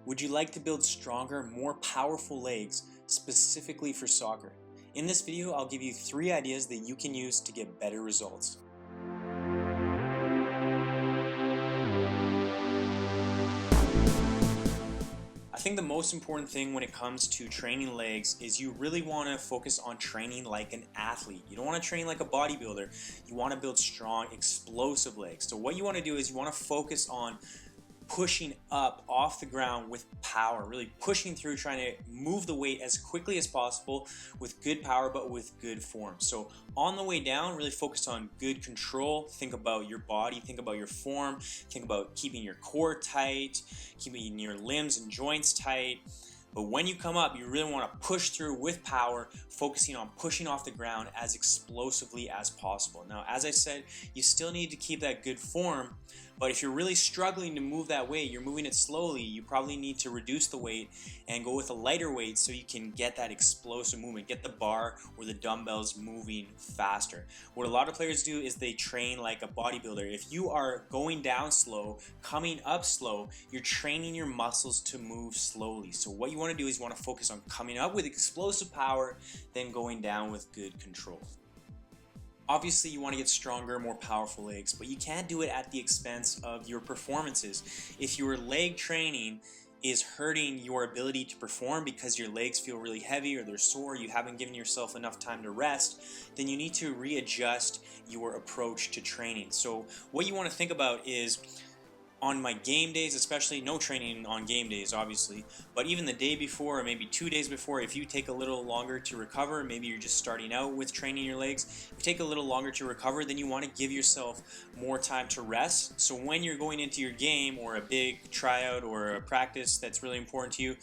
Would you like to build stronger, more powerful legs specifically for soccer? In this video, I'll give you 3 ideas that you can use to get better results. I think the most important thing when it comes to training legs is you really want to focus on training like an athlete. You don't want to train like a bodybuilder. You want to build strong, explosive legs. So what you want to do is you want to focus on pushing up off the ground with power, really pushing through, trying to move the weight as quickly as possible with good power but with good form. So on the way down, really focus on good control. Think about your body, think about your form, think about keeping your core tight, keeping your limbs and joints tight. But when you come up, you really want to push through with power, focusing on pushing off the ground as explosively as possible. Now, as I said, you still need to keep that good form, but if you're really struggling to move that weight, you're moving it slowly, you probably need to reduce the weight and go with a lighter weight so you can get that explosive movement, get the bar or the dumbbells moving faster. What a lot of players do is they train like a bodybuilder. If you are going down slow, coming up slow, you're training your muscles to move slowly. So what you want to do is you want to focus on coming up with explosive power, then going down with good control. Obviously, you want to get stronger, more powerful legs, but you can't do it at the expense of your performances. If your leg training is hurting your ability to perform because your legs feel really heavy or they're sore, you haven't given yourself enough time to rest, then you need to readjust your approach to training. So what you want to think about is, on my game days, especially, no training on game days obviously, but even the day before or maybe 2 days before, if you take a little longer to recover, maybe you're just starting out with training your legs, if you take a little longer to recover, then you want to give yourself more time to rest. So when you're going into your game or a big tryout or a practice that's really important to you,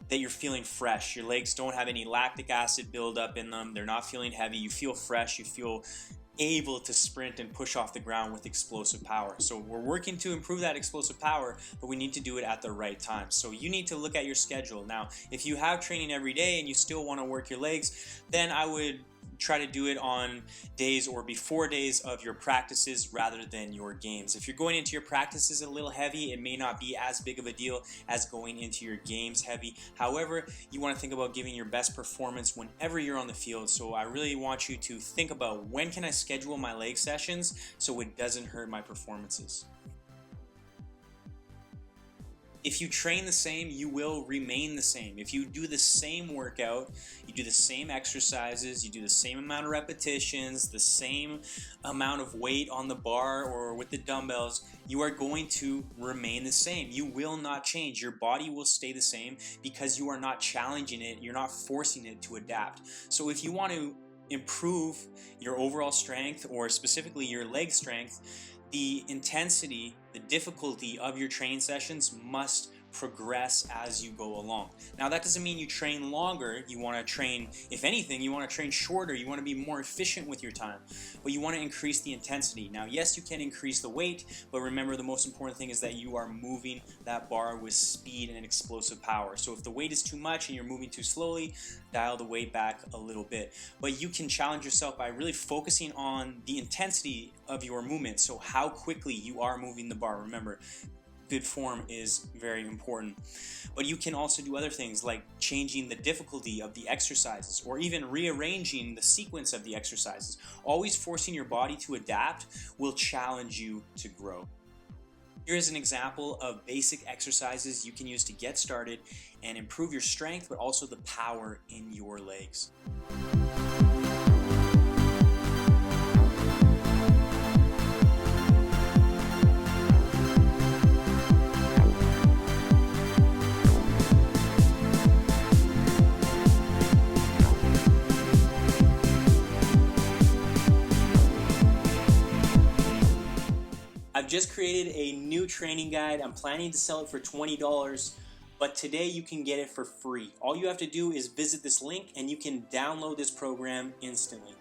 that you're feeling fresh. Your legs don't have any lactic acid buildup in them, they're not feeling heavy, you feel fresh, you feel able to sprint and push off the ground with explosive power. So we're working to improve that explosive power, but we need to do it at the right time. So you need to look at your schedule. Now, if you have training every day and you still want to work your legs, then I would try to do it on days or before days of your practices rather than your games. If you're going into your practices a little heavy, it may not be as big of a deal as going into your games heavy. However, you want to think about giving your best performance whenever you're on the field. So I really want you to think about, when can I schedule my leg sessions so it doesn't hurt my performances? If you train the same, you will remain the same. If you do the same workout, you do the same exercises, you do the same amount of repetitions, the same amount of weight on the bar or with the dumbbells, you are going to remain the same. You will not change. Your body will stay the same because you are not challenging it, you're not forcing it to adapt. So if you want to improve your overall strength, or specifically your leg strength, the intensity, the difficulty of your training sessions must progress as you go along. Now, that doesn't mean you train longer. You want to train, if anything, you want to train shorter. You want to be more efficient with your time, but you want to increase the intensity. Now, yes, you can increase the weight, but remember, the most important thing is that you are moving that bar with speed and explosive power. So if the weight is too much and you're moving too slowly, dial the weight back a little bit. But you can challenge yourself by really focusing on the intensity of your movement. So how quickly you are moving the bar. Remember, good form is very important. But you can also do other things like changing the difficulty of the exercises, or even rearranging the sequence of the exercises. Always forcing your body to adapt will challenge you to grow. Here is an example of basic exercises you can use to get started and improve your strength, but also the power in your legs. I've just created a new training guide. I'm planning to sell it for $20, but today you can get it for free. All you have to do is visit this link and you can download this program instantly.